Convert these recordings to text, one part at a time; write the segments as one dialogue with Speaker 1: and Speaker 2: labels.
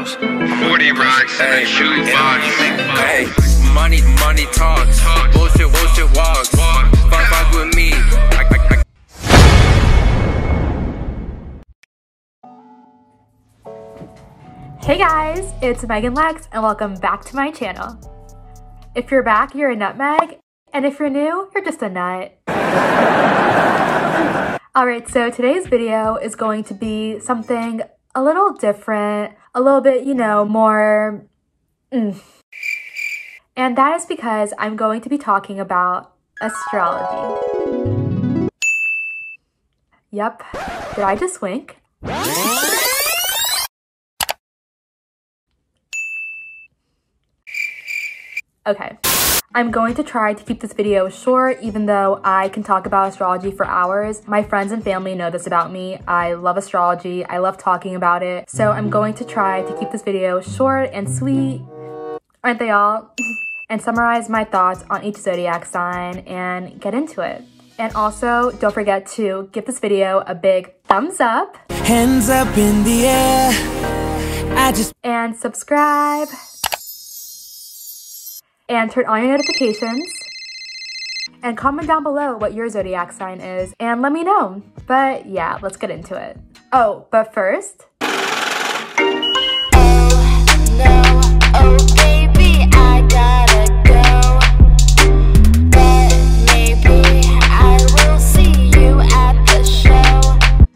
Speaker 1: house, 40 racks, and a shoe box.
Speaker 2: Hey, money talks, bullshit walks. Fuck with me.
Speaker 3: Hey guys, it's Megan Lex and welcome back to my channel. If you're back, you're a nutmeg, and if you're new, you're just a nut. Alright, so today's video is going to be something a little different, a little bit, you know, more And that is because I'm going to be talking about astrology. Yep, did I just wink? Okay, I'm going to try to keep this video short even though I can talk about astrology for hours. My friends and family know this about me. I love astrology. I love talking about it. So I'm going to try to keep this video short and sweet, aren't they all? And summarize my thoughts on each zodiac sign and get into it. And also, don't forget to give this video a big thumbs up.
Speaker 4: Hands up in the air.
Speaker 3: And subscribe. And turn on your notifications. And comment down below what your zodiac sign is and let me know. But yeah, let's get into it. Oh, but first.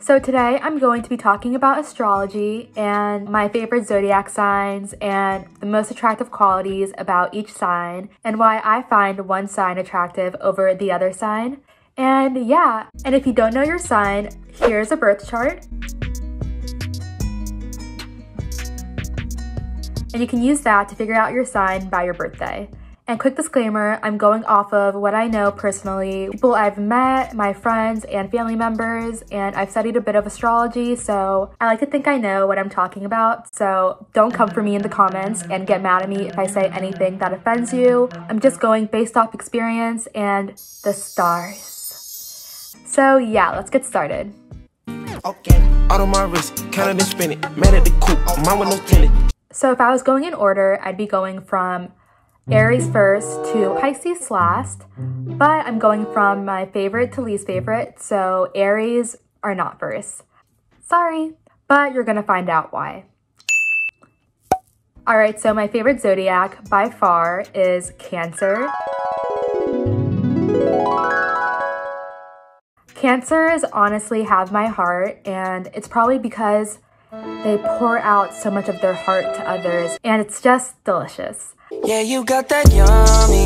Speaker 3: So today I'm going to be talking about astrology and my favorite zodiac signs and the most attractive qualities about each sign and why I find one sign attractive over the other sign. And yeah, and if you don't know your sign, here's a birth chart. And you can use that to figure out your sign by your birthday. And quick disclaimer, I'm going off of what I know personally, people I've met, my friends and family members, and I've studied a bit of astrology, so I like to think I know what I'm talking about. So don't come for me in the comments and get mad at me if I say anything that offends you. I'm just going based off experience and the stars. So yeah, let's get started.
Speaker 4: Okay, out of my wrist, counted and spin it, man at the coop, mine with no tenant.
Speaker 3: So if I was going in order, I'd be going from Aries first to Pisces last, but I'm going from my favorite to least favorite, so Aries are not first. Sorry, but you're gonna find out why. Alright, so my favorite zodiac by far is Cancer. Cancers honestly have my heart, and it's probably because they pour out so much of their heart to others, and it's just delicious.
Speaker 4: Yeah, you got that yummy,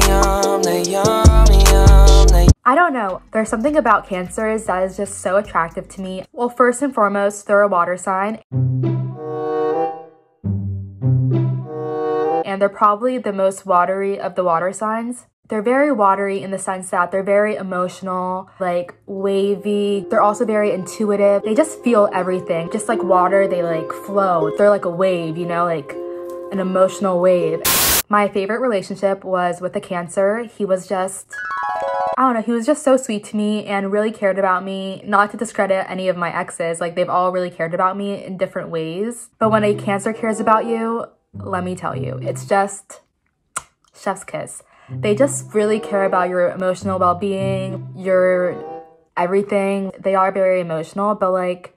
Speaker 4: yummy.
Speaker 3: I don't know, there's something about Cancers that is just so attractive to me. Well, first and foremost, they're a water sign. And they're probably the most watery of the water signs. They're very watery in the sense that they're very emotional, like wavy. They're also very intuitive. They just feel everything. Just like water, they like flow. They're like a wave, you know, like an emotional wave. My favorite relationship was with a Cancer. He was just, I don't know, he was just so sweet to me and really cared about me. Not to discredit any of my exes, like they've all really cared about me in different ways. But when a Cancer cares about you, let me tell you, it's just chef's kiss. They just really care about your emotional well-being, your everything. They are very emotional, but like,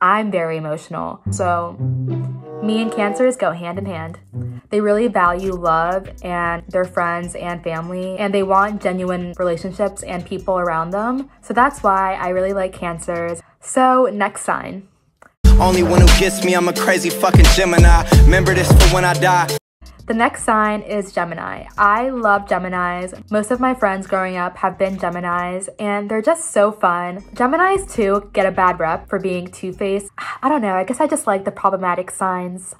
Speaker 3: I'm very emotional. So me and Cancers go hand in hand. They really value love and their friends and family, and they want genuine relationships and people around them. So that's why I really like Cancers. So next sign.
Speaker 4: Only one who gets me, I'm a crazy fucking Gemini. Remember this for when I die.
Speaker 3: The next sign is Gemini. I love Geminis. Most of my friends growing up have been Geminis, and they're just so fun. Geminis too get a bad rep for being two-faced. I don't know, I guess I just like the problematic signs.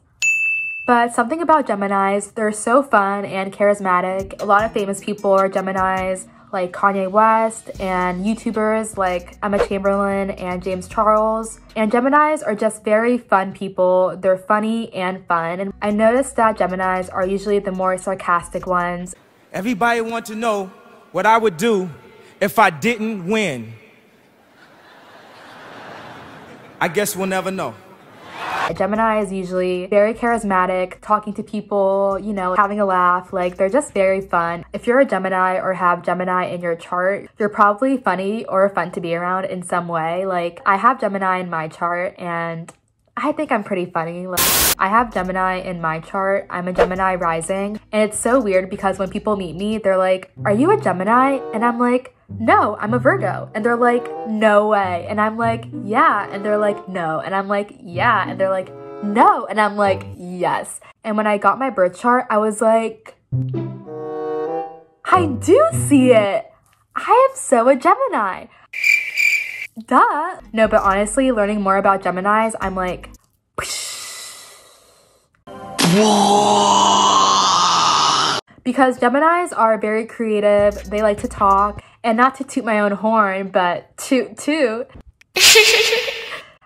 Speaker 3: But something about Geminis, they're so fun and charismatic. A lot of famous people are Geminis, like Kanye West, and YouTubers like Emma Chamberlain and James Charles. And Geminis are just very fun people. They're funny and fun. And I noticed that Geminis are usually the more sarcastic ones.
Speaker 5: Everybody wants to know what I would do if I didn't win. I guess we'll never know.
Speaker 3: Gemini is usually very charismatic, talking to people, you know, having a laugh. Like, they're just very fun. If you're a Gemini or have Gemini in your chart, you're probably funny or fun to be around in some way. Like, I have Gemini in my chart and I think I'm pretty funny. Like, I have Gemini in my chart. I'm a Gemini rising. And it's so weird because when people meet me, they're like, "Are you a Gemini?" And I'm like, "No, I'm a Virgo." And they're like, "No way." And I'm like, "Yeah." And they're like, "No." And I'm like, "Yeah." And they're like, "No." And I'm like, "Yes." And when I got my birth chart, I was like, I do see it. I am so a Gemini. Duh. No, but honestly, learning more about Geminis, I'm like, because Geminis are very creative, they like to talk, and not to toot my own horn, but toot toot.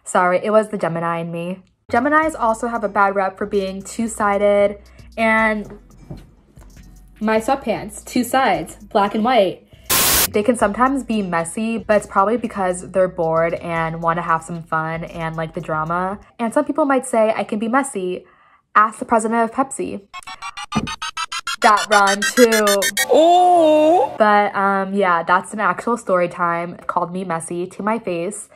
Speaker 3: Sorry, it was the Gemini in me. Geminis also have a bad rep for being two-sided, and my sweatpants, two sides, black and white. They can sometimes be messy, but it's probably because they're bored and want to have some fun and like the drama. And some people might say I can be messy. Ask the president of Pepsi. That run too. Oh. But yeah, that's an actual story time. It called me messy to my face.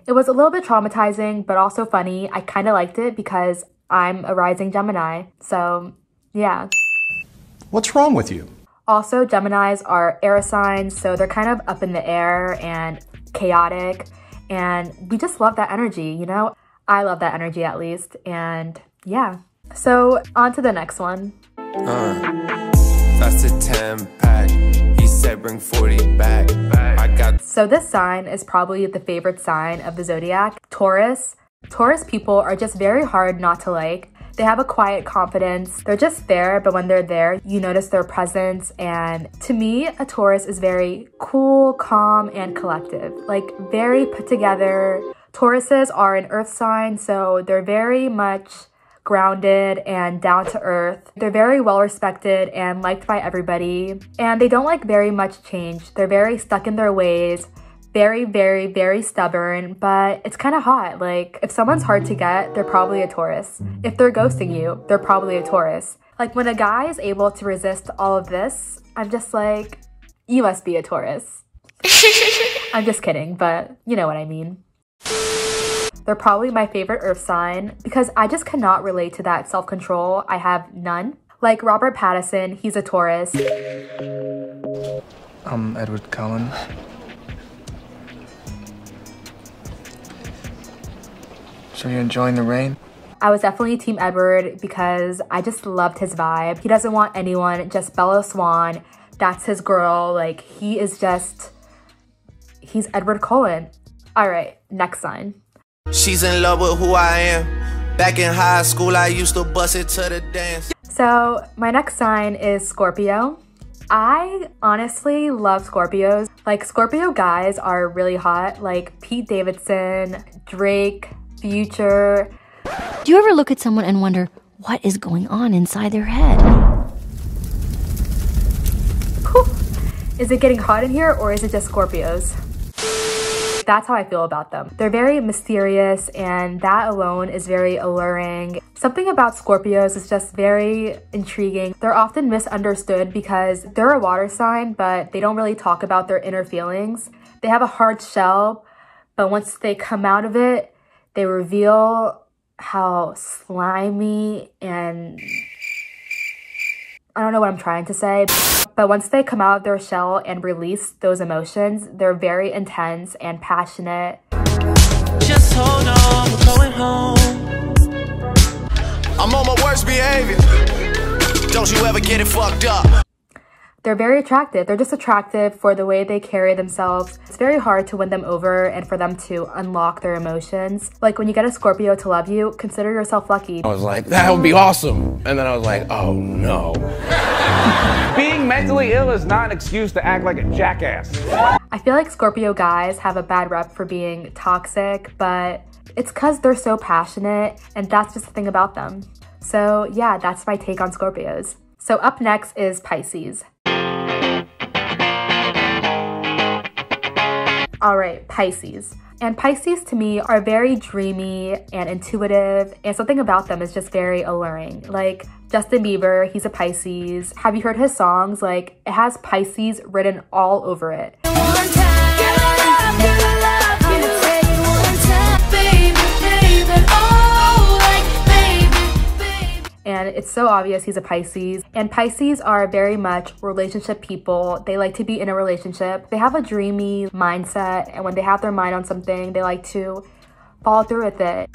Speaker 3: It was a little bit traumatizing, but also funny. I kind of liked it because I'm a rising Gemini. So yeah.
Speaker 6: What's wrong with you?
Speaker 3: Also, Geminis are air signs, so they're kind of up in the air and chaotic, and we just love that energy, you know? I love that energy at least, and yeah. So, on to the next one.
Speaker 2: That's a 10-pack. He said bring 40 back.
Speaker 3: So this sign is probably the favorite sign of the zodiac, Taurus. Taurus people are just very hard not to like. They have a quiet confidence. They're just there, but when they're there, you notice their presence. And to me, a Taurus is very cool, calm, and collective. Like, very put together. Tauruses are an earth sign, so they're very much grounded and down to earth. They're very well respected and liked by everybody. And they don't like very much change. They're very stuck in their ways. Very, very, very stubborn, but it's kind of hot. Like, if someone's hard to get, they're probably a Taurus. If they're ghosting you, they're probably a Taurus. Like, when a guy is able to resist all of this, I'm just like, you must be a Taurus. I'm just kidding, but you know what I mean. They're probably my favorite earth sign because I just cannot relate to that self-control. I have none. Like Robert Pattinson, he's a Taurus.
Speaker 7: I'm Edward Cullen. So you're enjoying the rain?
Speaker 3: I was definitely Team Edward because I just loved his vibe. He doesn't want anyone, just Bella Swan. That's his girl. Like, he's Edward Cullen. All right, next sign.
Speaker 4: She's in love with who I am. Back in high school, I used to bust it to the dance.
Speaker 3: So my next sign is Scorpio. I honestly love Scorpios. Like, Scorpio guys are really hot. Like Pete Davidson, Drake, Future.
Speaker 8: Do you ever look at someone and wonder what is going on inside their head?
Speaker 3: Whew. Is it getting hot in here or is it just Scorpios? That's how I feel about them. They're very mysterious and that alone is very alluring. Something about Scorpios is just very intriguing. They're often misunderstood because they're a water sign, but they don't really talk about their inner feelings. They have a hard shell, but once they come out of it, they reveal how slimy and I don't know what I'm trying to say, but once they come out of their shell and release those emotions, they're very intense and passionate.
Speaker 4: Just hold on, we're going home. I'm on my worst behavior. Don't you ever get it fucked up.
Speaker 3: They're very attractive. They're just attractive for the way they carry themselves. It's very hard to win them over and for them to unlock their emotions. Like, when you get a Scorpio to love you, consider yourself lucky.
Speaker 6: I was like, that would be awesome. And then I was like, oh no.
Speaker 5: Being mentally ill is not an excuse to act like a jackass.
Speaker 3: I feel like Scorpio guys have a bad rep for being toxic, but it's because they're so passionate and that's just the thing about them. So yeah, that's my take on Scorpios. So up next is Pisces. All right, Pisces. And Pisces to me are very dreamy and intuitive, and something about them is just very alluring. Like Justin Bieber, he's a Pisces. Have you heard his songs? Like, it has Pisces written all over it. And it's so obvious he's a Pisces. And Pisces are very much relationship people. They like to be in a relationship. They have a dreamy mindset, and when they have their mind on something, they like to follow through with it.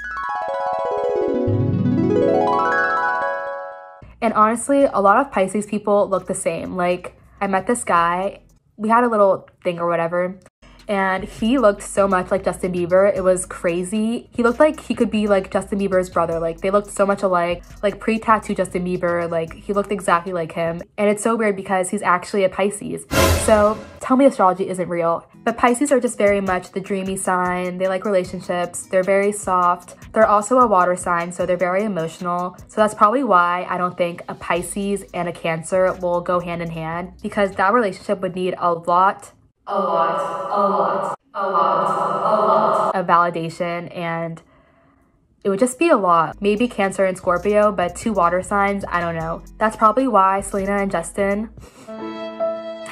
Speaker 3: And honestly, a lot of Pisces people look the same. Like, I met this guy, we had a little thing or whatever, and he looked so much like Justin Bieber. It was crazy. He looked like he could be like Justin Bieber's brother. Like, they looked so much alike. Like, pre-tattoo Justin Bieber, like, he looked exactly like him. And it's so weird because he's actually a Pisces. So tell me astrology isn't real. But Pisces are just very much the dreamy sign. They like relationships. They're very soft. They're also a water sign, so they're very emotional. So that's probably why I don't think a Pisces and a Cancer will go hand in hand, because that relationship would need a lot of validation, and it would just be a lot. Maybe Cancer and Scorpio, but two water signs, I don't know. That's probably why Selena and Justin... I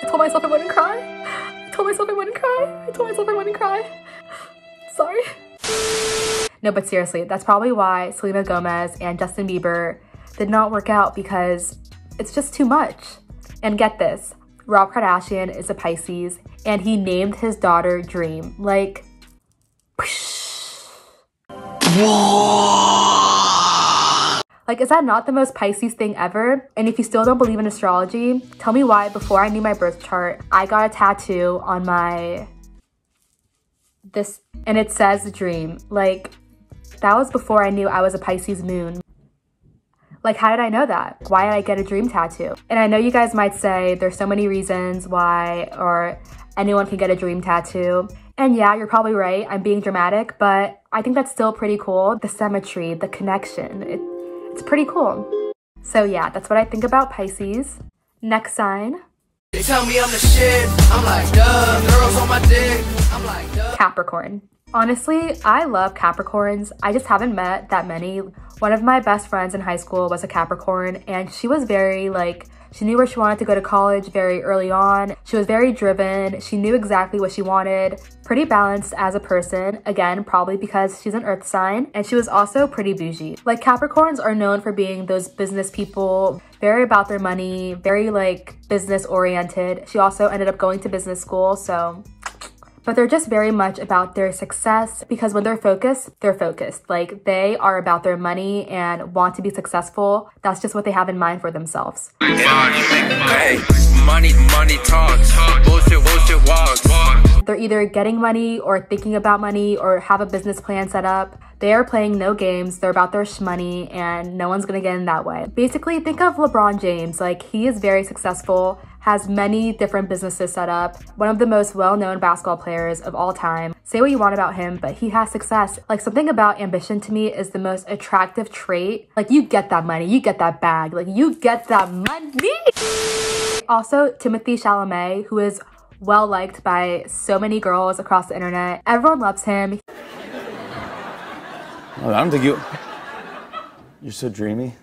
Speaker 3: told myself I wouldn't cry. Sorry. No, but seriously, that's probably why Selena Gomez and Justin Bieber did not work out, because it's just too much. And get this, Rob Kardashian is a Pisces, and he named his daughter Dream. Like, like, is that not the most Pisces thing ever? And if you still don't believe in astrology, tell me why before I knew my birth chart, I got a tattoo on my... this, and it says Dream. Like, that was before I knew I was a Pisces moon. Like, how did I know that? Why did I get a dream tattoo? And I know you guys might say there's so many reasons why or anyone can get a dream tattoo. And yeah, you're probably right. I'm being dramatic, but I think that's still pretty cool. The symmetry, the connection, it's pretty cool. So yeah, that's what I think about Pisces. Next sign.
Speaker 4: They tell me I'm the shit. I'm like, duh. Girls on my dick. I'm like, duh.
Speaker 3: Capricorn. Honestly, I love Capricorns. I just haven't met that many. One of my best friends in high school was a Capricorn, and she was very like, she knew where she wanted to go to college very early on. She was very driven. She knew exactly what she wanted. Pretty balanced as a person. Again, probably because she's an earth sign. And she was also pretty bougie. Like, Capricorns are known for being those business people, very about their money, very like business oriented. She also ended up going to business school, so... But they're just very much about their success, because when they're focused, they're focused. Like, they are about their money and want to be successful. That's just what they have in mind for themselves.
Speaker 1: Hey, money talks, bullshit walks.
Speaker 3: They're either getting money or thinking about money or have a business plan set up. They are playing no games. They're about their shmoney, and no one's gonna get in that way. Basically, think of LeBron James. Like, he is very successful, has many different businesses set up, one of the most well-known basketball players of all time. Say what you want about him, but he has success. Like, something about ambition to me is the most attractive trait. Like, you get that money, you get that bag, like, you get that money. Also, Timothée Chalamet, who is well liked by so many girls across the internet. Everyone loves him.
Speaker 6: I don't think you're so dreamy.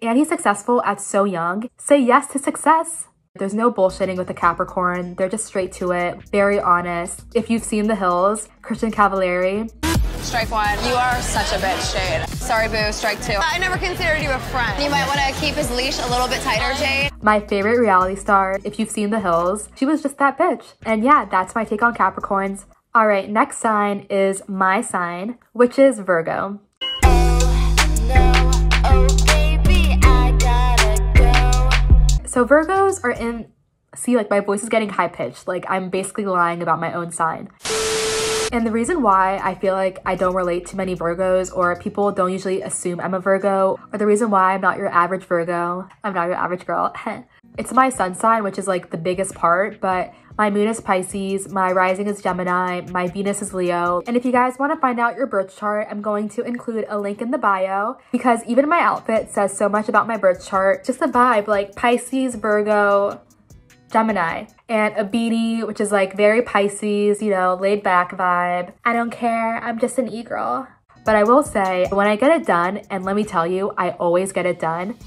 Speaker 3: And he's successful at so young. Say yes to success. There's no bullshitting with the Capricorn. They're just straight to it, very honest. If you've seen The Hills, Christian Cavallari.
Speaker 9: Strike one. You are such a bitch, Jade. Sorry, boo. Strike two. I never considered you a friend. You might want to keep his leash a little bit tighter, Jade.
Speaker 3: My favorite reality star, if you've seen The Hills, she was just that bitch. And yeah, that's my take on Capricorns. All right, next sign is my sign, which is Virgo. So Virgos are in, see, like, my voice is getting high-pitched. Like, I'm basically lying about my own sign. And the reason why I feel like I don't relate to many Virgos, or people don't usually assume I'm a Virgo, or the reason why I'm not your average Virgo, I'm not your average girl, it's my sun sign, which is like the biggest part, but my moon is Pisces, my rising is Gemini, my Venus is Leo. And if you guys want to find out your birth chart, I'm going to include a link in the bio, because even my outfit says so much about my birth chart. Just the vibe, like Pisces, Virgo, Gemini. And a beanie, which is like very Pisces, you know, laid back vibe. I don't care, I'm just an e-girl. But I will say, when I get it done, and let me tell you, I always get it done.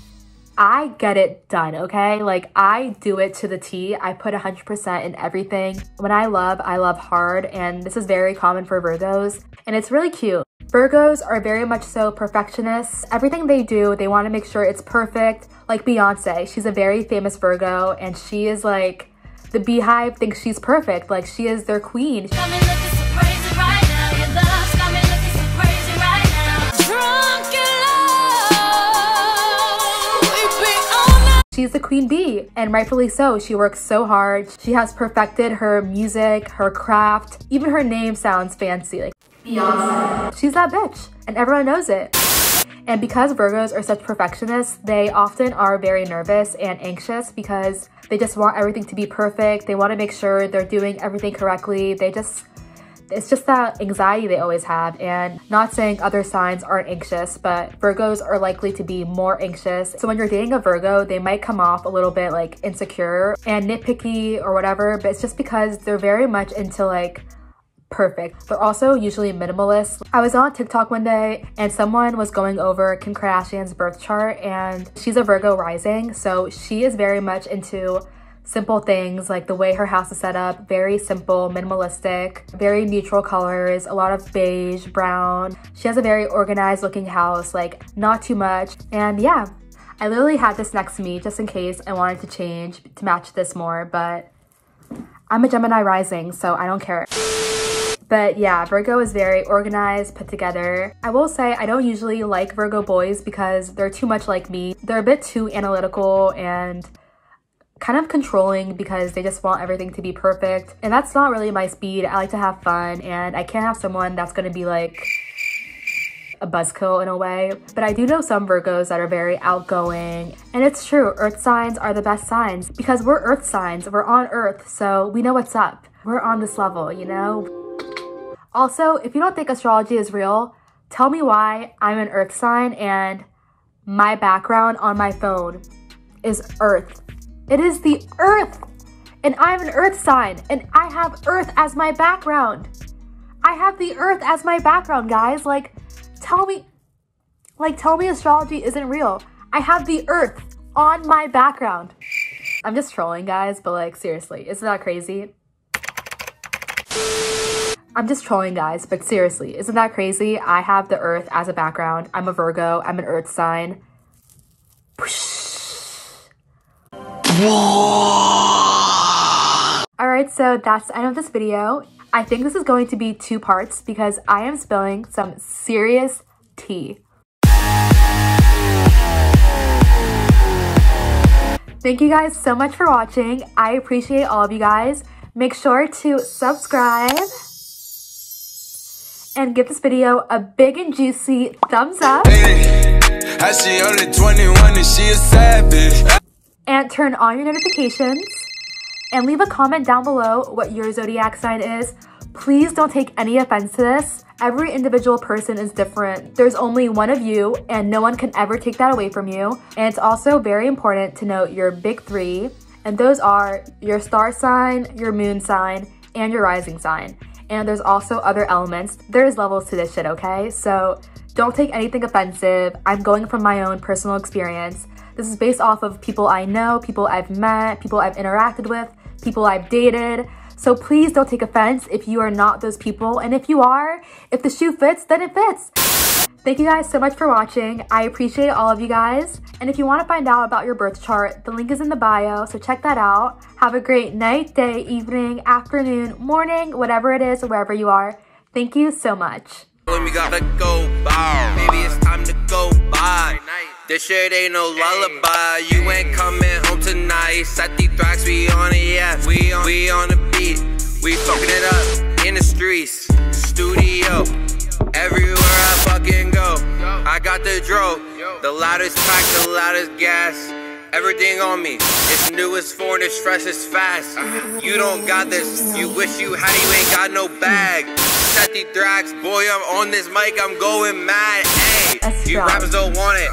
Speaker 3: I get it done, okay? Like, I do it to the T. I put 100% in everything. When I love hard, and this is very common for Virgos, and it's really cute. Virgos are very much so perfectionists. Everything they do, they want to make sure it's perfect. Like Beyonce, she's a very famous Virgo, and she is like, the beehive thinks she's perfect. Like, she is their queen. She's the queen bee, and rightfully so. She works so hard. She has perfected her music, her craft. Even her name sounds fancy, like Beyonce. She's that bitch, and everyone knows it. And because Virgos are such perfectionists, they often are very nervous and anxious because they just want everything to be perfect. They want to make sure they're doing everything correctly. It's just that anxiety they always have. And not saying other signs aren't anxious, but Virgos are likely to be more anxious. So when you're dating a Virgo, they might come off a little bit like insecure and nitpicky or whatever, but it's just because they're very much into like perfect. They're also usually minimalist. I was on TikTok one day and someone was going over Kim Kardashian's birth chart, and she's a Virgo rising. So she is very much into simple things, like the way her house is set up, very simple, minimalistic, very neutral colors, a lot of beige, brown. She has a very organized looking house, like not too much. And yeah, I literally had this next to me just in case I wanted to change to match this more, but I'm a Gemini rising, so I don't care. But yeah, Virgo is very organized, put together. I will say I don't usually like Virgo boys because they're too much like me. They're a bit too analytical and kind of controlling because they just want everything to be perfect, and that's not really my speed. I like to have fun, and I can't have someone that's going to be like a buzzkill in a way. But I do know some Virgos that are very outgoing, and it's true, earth signs are the best signs because we're earth signs, we're on earth, so we know what's up. We're on this level, you know? Also, if you don't think astrology is real, tell me why I'm an earth sign and my background on my phone is earth. It is the earth, and I'm an earth sign, and I have earth as my background. I have the earth as my background, guys. Like, tell me astrology isn't real. I have the earth on my background. I'm just trolling, guys, but like, seriously, isn't that crazy? I'm just trolling, guys, but seriously, isn't that crazy? I have the earth as a background. I'm a Virgo, I'm an earth sign. Alright, so that's the end of this video. I think this is going to be 2 parts because I am spilling some serious tea. Thank you guys so much for watching. I appreciate all of you guys. Make sure to subscribe and give this video a big and juicy thumbs up.
Speaker 1: How she only 21 and she a savage.
Speaker 3: And turn on your notifications and leave a comment down below what your zodiac sign is. Please don't take any offense to this. Every individual person is different. There's only one of you and no one can ever take that away from you. And it's also very important to note your big 3, and those are your star sign, your moon sign, and your rising sign. And there's also other elements. There's levels to this shit, okay? So don't take anything offensive. I'm going from my own personal experience. This is based off of people I know, people I've met, people I've interacted with, people I've dated. So please don't take offense if you are not those people. And if you are, if the shoe fits, then it fits. Thank you guys so much for watching. I appreciate all of you guys. And if you want to find out about your birth chart, the link is in the bio, so check that out. Have a great night, day, evening, afternoon, morning, whatever it is, wherever you are. Thank you so much.
Speaker 1: We gotta go by. Maybe it's time to go by. This shit ain't no lullaby. You ain't coming home tonight. Set these tracks, we on it, yeah. We on the beat. We fucking it up in the streets, studio, everywhere I fucking go. I got the dro, the loudest pack, the loudest gas. Everything on me, it's new, it's foreign, it's fresh, it's fast. You don't got this, you wish you had, you ain't got no bag. Set these tracks, boy, I'm on this mic, I'm going mad. Hey, you rappers don't want it,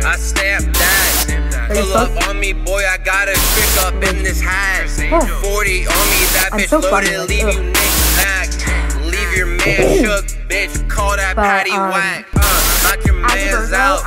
Speaker 1: I stamp that. Buckle up on me, boy, I got a trick up in this hat. 40 on me, that bitch loaded, leave you niggas snack. Leave your man shook, bitch, call that patty whack. Knock your mans out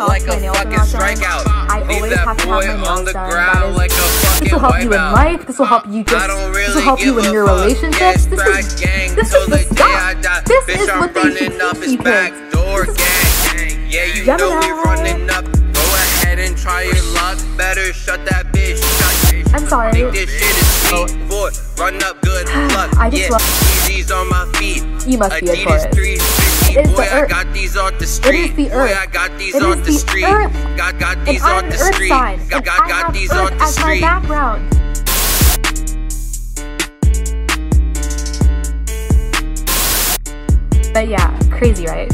Speaker 1: like a fucking strikeout. Leave that boy on the ground like a fucking
Speaker 3: wipeout. This will help you in life. This will help you this will help you in your relationships. This is the stuff. This is what they should teach you kids.
Speaker 1: Yeah, you know we running up. Go ahead and try your luck. Better shut that bitch shut.
Speaker 3: I'm sorry.
Speaker 1: Think this shit is sweet, boy. Run up, good luck.
Speaker 3: I just love.
Speaker 1: Easy's on my feet.
Speaker 3: You must be a Taurus.
Speaker 1: It is boy, the earth. I got these off the street.
Speaker 3: It is the earth.
Speaker 1: Boy, I got these off the street. Got these off the street. Got these off the street.
Speaker 3: Background. But yeah, crazy, right?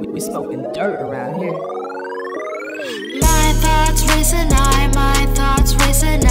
Speaker 10: We smoking dirt around here.
Speaker 11: My thoughts race and my thoughts race and